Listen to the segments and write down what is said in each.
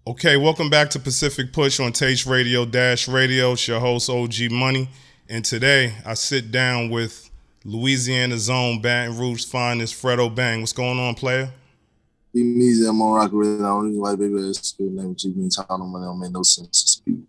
Okay, welcome back to Pacific Push on Taste Radio Dash Radio. It's your host, Ogee Money. And today I sit down with Louisiana's own Baton Rouge finest, Fredo Bang. What's going on, player? Be easy, I'm on rock with it. I don't even white baby that's good name. You been talking money don't make no sense to speak.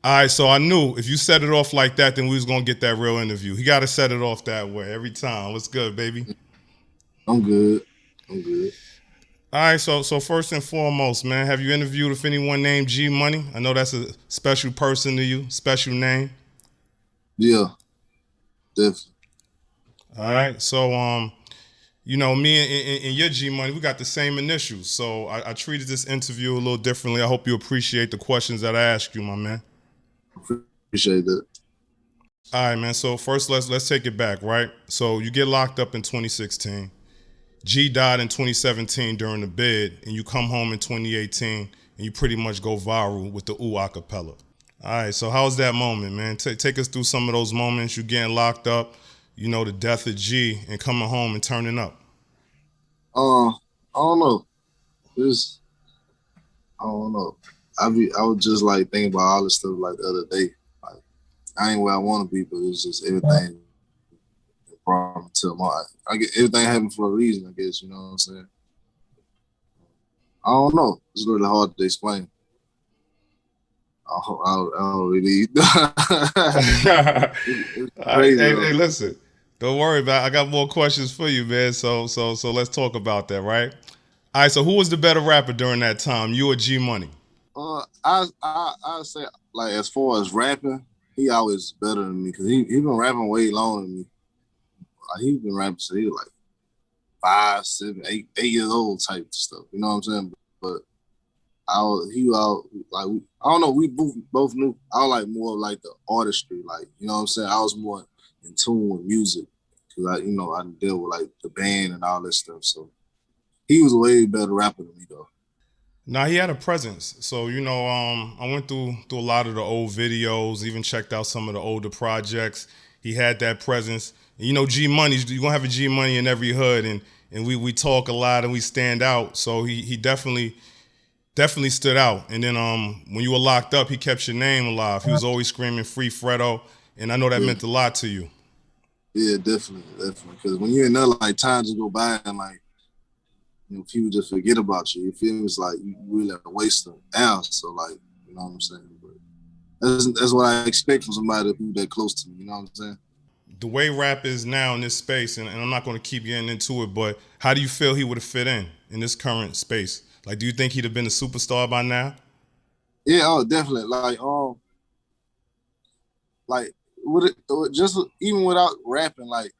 All right, so I knew if you set it off like that, then we was going to get that real interview. He got to set it off that way every time. What's good, baby? I'm good. I'm good. All right, so first and foremost, man, have you interviewed with anyone named G Money? I know that's a special person to you, special name. Yeah, definitely. All right, so you know, me and your G Money, we got the same initials. So I treated this interview a little differently. I hope you appreciate the questions that I asked you, my man. Appreciate that. All right, man. So first, let's take it back, right? So you get locked up in 2016. G died in 2017 during the bid, and you come home in 2018, and you pretty much go viral with the Ooh acapella. All right, so how's that moment, man? Take us through some of those moments. You getting locked up, you know, the death of G, and coming home and turning up. I don't know. I don't know. I was just like thinking about all this stuff like the other day. Like I ain't where I want to be, but it's just everything brought me to my. I get everything happened for a reason. I guess you know what I'm saying. I don't know. It's really hard to explain. I don't really. It's crazy. Hey, listen. Don't worry about it. I got more questions for you, man. So let's talk about that, right? All right, so who was the better rapper during that time, you or G Money? I say like as far as rapping, he always better than me because he been rapping way longer than me. Like he's been rapping since he was like 5, 7, 8 years old type stuff. You know what I'm saying? But he was like I don't know. We both knew. I was like more like the artistry, like you know what I'm saying. I was more in tune with music because I deal with like the band and all this stuff. So he was a way better rapper than me though. Now he had a presence. So, you know, I went through a lot of the old videos, even checked out some of the older projects. He had that presence. And, you know, G Money, you're gonna have a G Money in every hood, and we talk a lot and we stand out. So he definitely stood out. And then when you were locked up, he kept your name alive. He was always screaming "Free Fredo," and I know that meant a lot to you. Yeah, definitely. Because when you're in there, like time just go by and like people just forget about you. You feel me? It's like you really have to waste an hour. So like, you know what I'm saying? But that's what I expect from somebody who's that close to me. You know what I'm saying? The way rap is now in this space, and I'm not going to keep getting into it, but how do you feel he would have fit in this current space? Like, do you think he'd have been a superstar by now? Yeah, oh, definitely. Like would it just even without rapping, like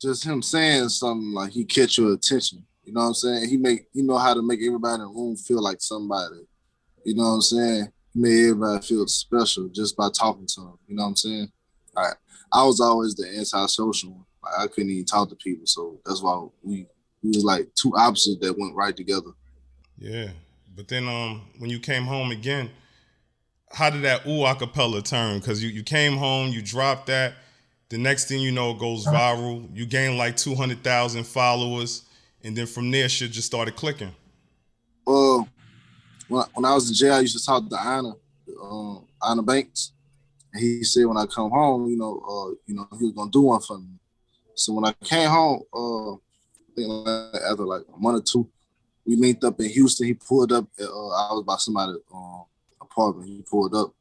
just him saying something, like he catch your attention. You know what I'm saying? He know how to make everybody in the room feel like somebody. You know what I'm saying? He made everybody feel special just by talking to him. You know what I'm saying? Like, I was always the antisocial one. Like, I couldn't even talk to people, so that's why we was like two opposites that went right together. Yeah. But then when you came home again, how did that ooh acapella turn? Because you came home, you dropped that. The next thing you know, it goes viral. You gain like 200,000 followers. And then from there, shit just started clicking. Uh, when I was in jail, I used to talk to Anna Banks, and he said when I come home, he was gonna do one for me. So when I came home, I think after like a month or two, we linked up in Houston. He pulled up. I was by somebody's apartment. He pulled up.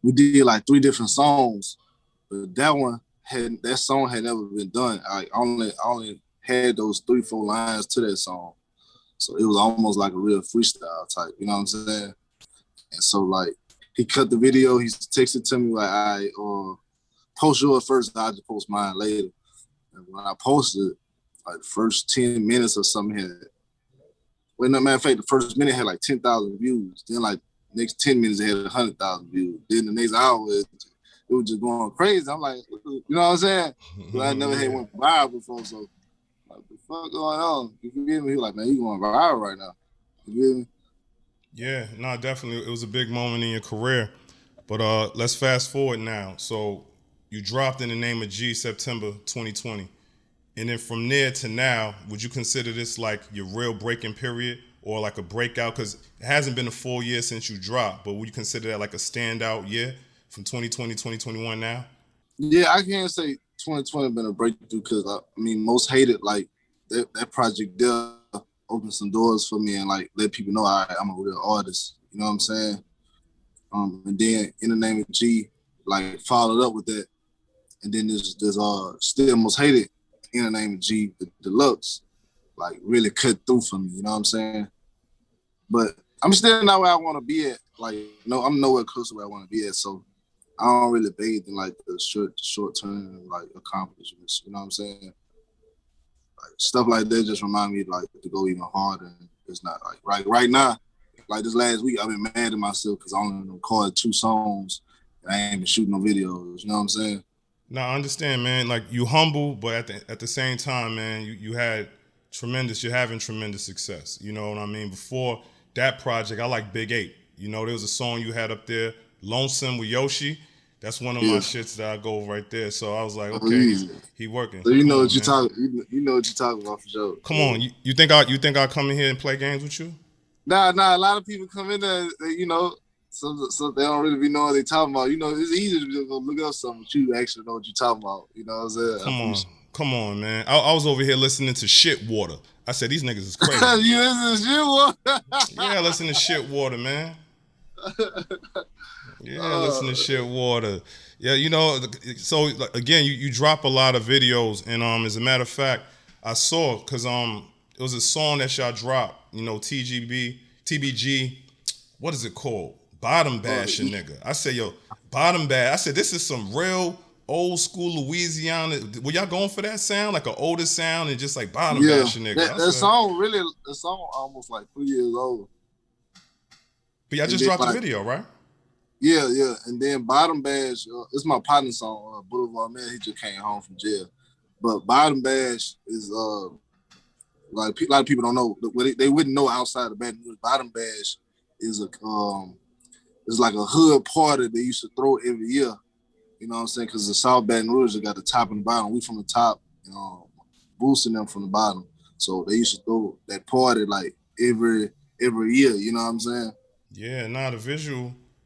We did like 3 different songs, but that song had never been done. I only had those 3-4 lines to that song, so it was almost like a real freestyle type. You know what I'm saying? And so like he cut the video. He texted to me like, "I post yours first. I'll just post mine later." And when I posted, like the first 10 minutes or something had. Well, no matter of fact, the first minute had like 10,000 views. Then like next 10 minutes it had 100,000 views. Then the next hour it was just going crazy. I'm like, you know what I'm saying? But I never had went viral before, so like, what the fuck going on? You feel me? He was like, man, you going viral right now. You feel me? Yeah, no, definitely. It was a big moment in your career. But let's fast forward now. So you dropped In the Name of G September 2020. And then from there to now, would you consider this like your real breaking period? or like a breakout? Because it hasn't been a full year since you dropped, but would you consider that like a standout year from 2020, 2021 now? Yeah, I can't say 2020 been a breakthrough because I mean, most hated, like that project there opened some doors for me and like let people know I'm a real artist. You know what I'm saying? And then In the Name of G, like followed up with that, and then there's Still Most Hated, In the Name of G, the deluxe, like really cut through for me. You know what I'm saying? But I'm still not where I want to be at. Like, no, I'm nowhere close to where I want to be at. So I don't really bathe in like the short term like accomplishments. You know what I'm saying? Like stuff like that just remind me like to go even harder. And it's not like right now. Like this last week, I've been mad at myself because I only recorded 2 songs and I ain't been shooting no videos. You know what I'm saying? Now I understand, man. Like you humble, but at the same time, man, you're having tremendous success. You know what I mean? Before that project, I like Big 8. You know, there was a song you had up there, Lonesome with Yoshi. That's one of my shits that I go right there. So I was like, okay, he working. So you know what you're talking. You know what you're talking about for sure. Come on, you think I'll come in here and play games with you? Nah. A lot of people come in there, you know, so they don't really be knowing what they talking about. You know, it's easy to just go look up something, but you actually know what you're talking about. You know what I'm saying? Come on, man. I was over here listening to Shit Water. I said these niggas is crazy. You listen to Shit Water? Yeah, listen to Shit Water, man. Yeah, listen to Shit Water. Yeah, you know, so again, you drop a lot of videos, and as a matter of fact, I saw because it was a song that y'all dropped. You know, TBG. What is it called? Bottom bashing nigga. I said, yo, bottom bash. I said, this is some real old school Louisiana. Were y'all going for that sound, like an older sound, and just like bottom bashing nigga? That song almost like 3 years old. But y'all just dropped the video, right? Yeah. And then Bottom Bash, it's my partner song, Boulevard Man. He just came home from jail. But Bottom Bash is like a lot of people don't know. They wouldn't know outside of Baton Rouge. Bottom Bash is like a hood party they used to throw every year. You know what I'm saying? Because the South Baton Rouge, they got the top and the bottom. We from the top, you know, boosting them from the bottom. So they used to throw that party like every year. You know what I'm saying? Yeah, the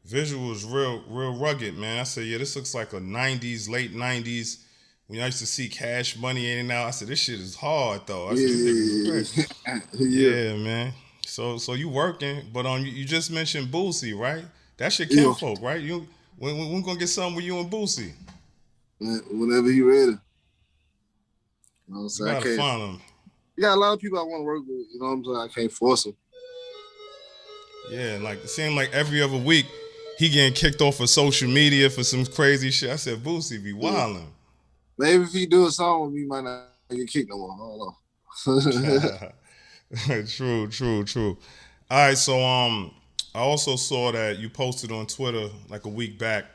visual is real rugged, man. I said, yeah, this looks like a 90s, late 90s. When I used to see Cash Money in and out, I said, this shit is hard though. I said, yeah, man. So you working, but you just mentioned Boosie, right? That's your kinfolk, right? When we gonna get something with you and Boosie? Whenever he ready. You know what I'm saying? You gotta find him. You got a lot of people I want to work with. You know what I'm saying? I can't force them. Yeah, like it seemed like every other week he getting kicked off of social media for some crazy shit. I said, Boosie be wildin'. Maybe if he do a song with me, he might not get kicked no more. I don't know. True. All right, so I also saw that you posted on Twitter like a week back,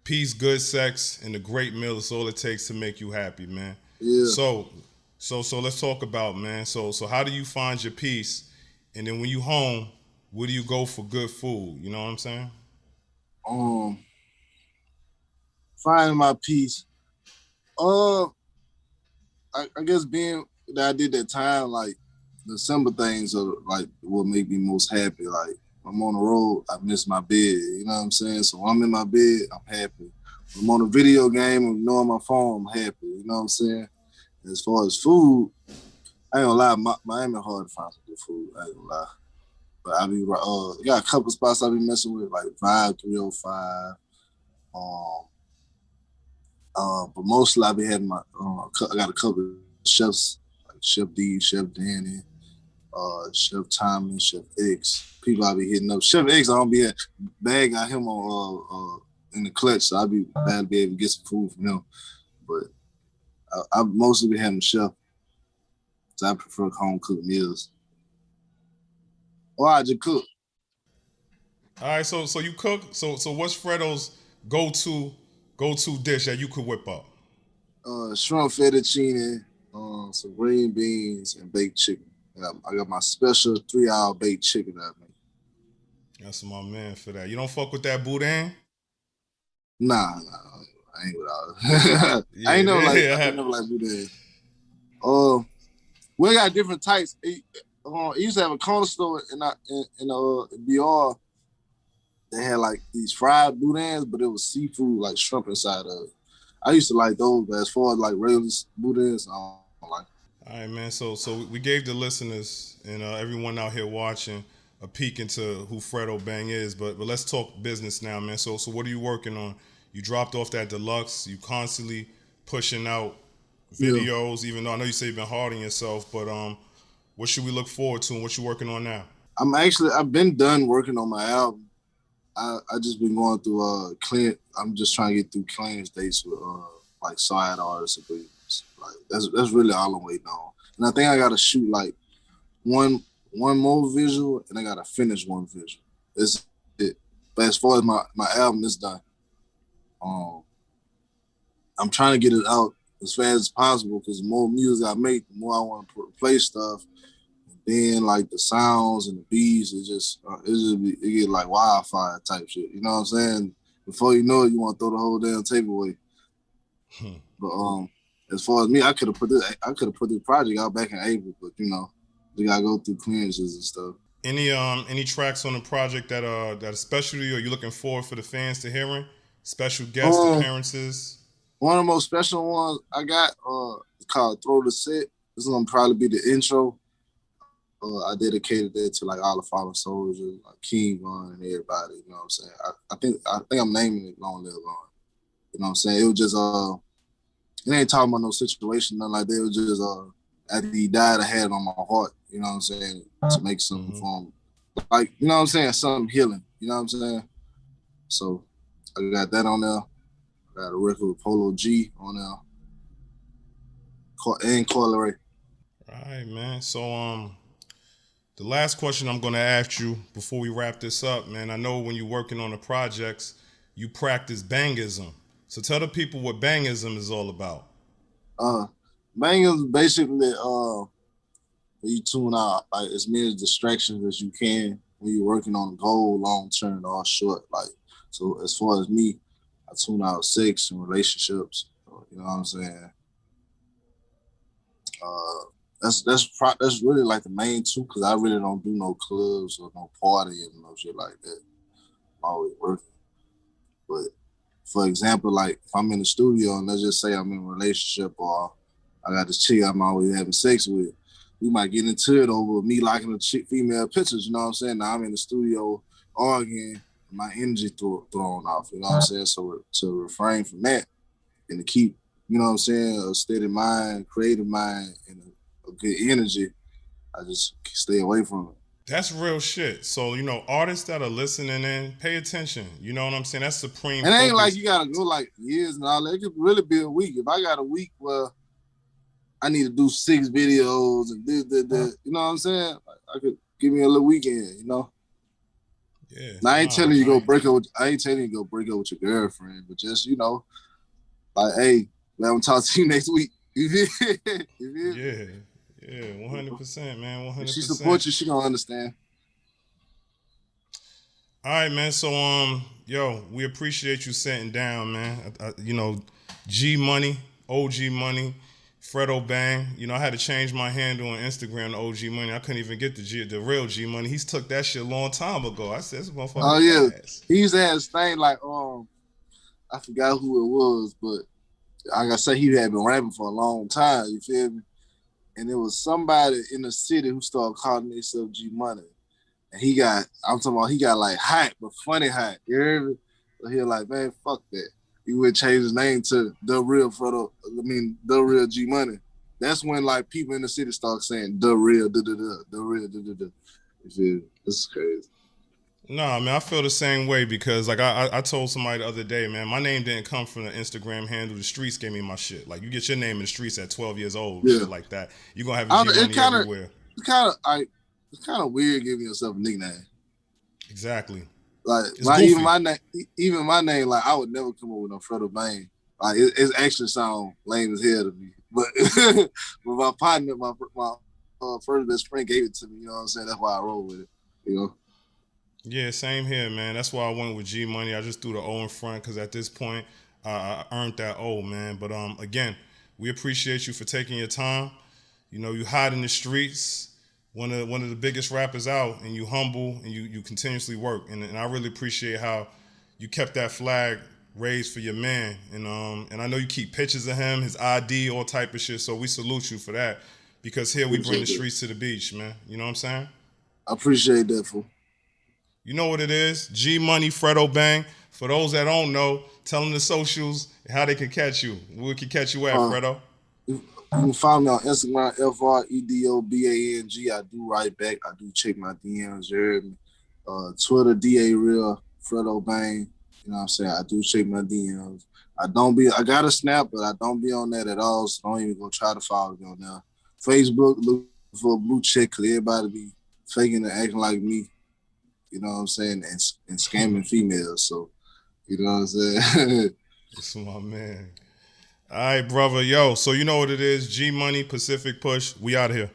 peace, good sex, and a great meal is all it takes to make you happy, man. Yeah. So let's talk about, man. So how do you find your peace? And then when you home, where do you go for good food? You know what I'm saying? Finding my peace. I guess being that I did that time, like the simple things are like what make me most happy. Like I'm on the road, I miss my bed. You know what I'm saying? So when I'm in my bed, I'm happy. When I'm on a video game and on my phone, I'm happy. You know what I'm saying? As far as food, I ain't gonna lie, Miami hard to find some good food. I ain't gonna lie. But I be got a couple spots I be messing with, like Vibe 305. But mostly I be having I got a couple of chefs, like Chef D, Chef Danny, Chef Tommy, Chef X. People I be hitting up. Chef X, I don't be at bag got him on in the clutch, so I be glad to be able to get some food from him. But I mostly be having chef. So I prefer home cooked meals. Or I just cook. All right, so you cook. So what's Fredo's go-to dish that you could whip up? Shrimp fettuccine, some green beans, and baked chicken. I got my special 3-hour baked chicken that I make. That's my man for that. You don't fuck with that boudin? Nah, I ain't without it. I ain't never like boudin. We got different types. he used to have a corner store in BR. They had like these fried boudins, but it was seafood, like shrimp inside of it. I used to like those, but as far as like regular boudins, I don't like. All right, man. So we gave the listeners and everyone out here watching a peek into who Fredo Bang is, but let's talk business now, man. So what are you working on? You dropped off that deluxe. You constantly pushing out videos, even though I know you say you've been hard on yourself, but what should we look forward to and what you working on now? I've been done working on my album. I just been going through clean. I'm just trying to get through clearance dates with like side artists agreements. Like that's really all I'm waiting on. And I think I gotta shoot like one more visual, and I gotta finish one visual. That's it. But as far as my album is done, I'm trying to get it out as fast as possible because the more music I make, the more I want to play stuff. Then like the sounds and the beats, it get like wildfire type shit. You know what I'm saying? Before you know it, you want to throw the whole damn tape away. But as far as me, I could have put this project out back in April, but you know, we gotta go through clearances and stuff. Any tracks on the project that are special to you? Are you looking forward for the fans to hearing? Special guest appearances? One of the most special ones I got is called "Throw the Set." This is gonna probably be the intro. I dedicated that to like all the fallen soldiers, like King Von and everybody. You know what I'm saying? I think I'm naming it "Long Live On." You know what I'm saying? It was just it ain't talking about no situation, nothing like that. It was just after he died, I had it on my heart. You know what I'm saying? To make something for him, like you know what I'm saying, something healing. You know what I'm saying? So I got that on there. I got a record with Polo G on there, and Coil Ray. All right, man. So the last question I'm going to ask you before we wrap this up, man, I know when you're working on the projects, you practice bangism. So tell the people what bangism is all about. Bangism is basically you tune out like as many distractions as you can when you're working on a goal, long term or short. Like so, as far as me, I tune out sex and relationships. You know what I'm saying? That's really like the main two because I really don't do no clubs or no partying and no shit like that. I'm always working. But for example, like if I'm in the studio and let's just say I'm in a relationship or I got this chick I'm always having sex with, we might get into it over me liking the female pictures. You know what I'm saying? Now I'm in the studio arguing, my energy thrown off. You know what I'm saying? So to refrain from that and to keep, you know what I'm saying, a steady mind, creative mind, and a good energy, I just stay away from it. That's real shit. So, you know, artists that are listening in, pay attention. You know what I'm saying? That's supreme And it ain't focus. like you gotta go like years and all that. It could really be a week. If I got a week where I need to do 6 videos and this, you know what I'm saying? I could give me a little weekend, you know? Yeah. Now, I ain't telling you go break up with your girlfriend, but just, you know, like, hey, man, I'm talking to you next week. You feel? Yeah. Yeah, 100%, man, 100%. If she supports you, she gonna understand. All right, man. So, yo, we appreciate you sitting down, man. You know, G Money, Ogee Money, Fredo Bang. You know, I had to change my handle on Instagram to Ogee Money. I couldn't even get the real G Money. He's took that shit a long time ago. I said, this motherfucker. Oh yeah, he used to have this thing like I forgot who it was, but like I say, he had been rapping for a long time. You feel me? And there was somebody in the city who started calling himself G Money. And he got like hot, but funny hot. You hear me? So he was like, man, fuck that. He would change his name to the real Fredo. The real G Money. That's when like people in the city start saying the real, the real, You feel me? This is crazy. Nah, man, I feel the same way because like I told somebody the other day, man, my name didn't come from the Instagram handle. The streets gave me my shit. Like you get your name in the streets at 12 years old, shit like that. You're gonna have a G Money everywhere. It's kind of weird giving yourself a nickname. Exactly. Like even my name, like I would never come up with no Fredo Bang. Like it actually sounds lame as hell to me. But but my partner, my first best friend gave it to me. You know what I'm saying? That's why I roll with it. You know. Yeah, same here, man. That's why I went with G Money. I just threw the O in front because at this point, I earned that O, man. But again, we appreciate you for taking your time. You know, you hot in the streets. one of the biggest rappers out, and you humble and you continuously work, and I really appreciate how you kept that flag raised for your man, and I know you keep pictures of him, his ID, all type of shit. So we salute you for that, because here we bring the streets to the beach, man. You know what I'm saying? I appreciate that, fool. You know what it is? G Money, Fredo Bang. For those that don't know, tell them the socials, how they can catch you. Where can catch you at, Fredo? You can find me on Instagram, FREDOBANG. I do write back. I do check my DMs. You heard me? Twitter, DA Real, Fredo Bang. You know what I'm saying? I do check my DMs. I got a Snap, but I don't be on that at all, so don't even go try to follow me on there. Facebook, look for a blue check, because everybody be faking and acting like me. You know what I'm saying? And scamming females. So, you know what I'm saying? That's my man. All right, brother. Yo, so you know what it is. G Money, Pacific Push. We out of here.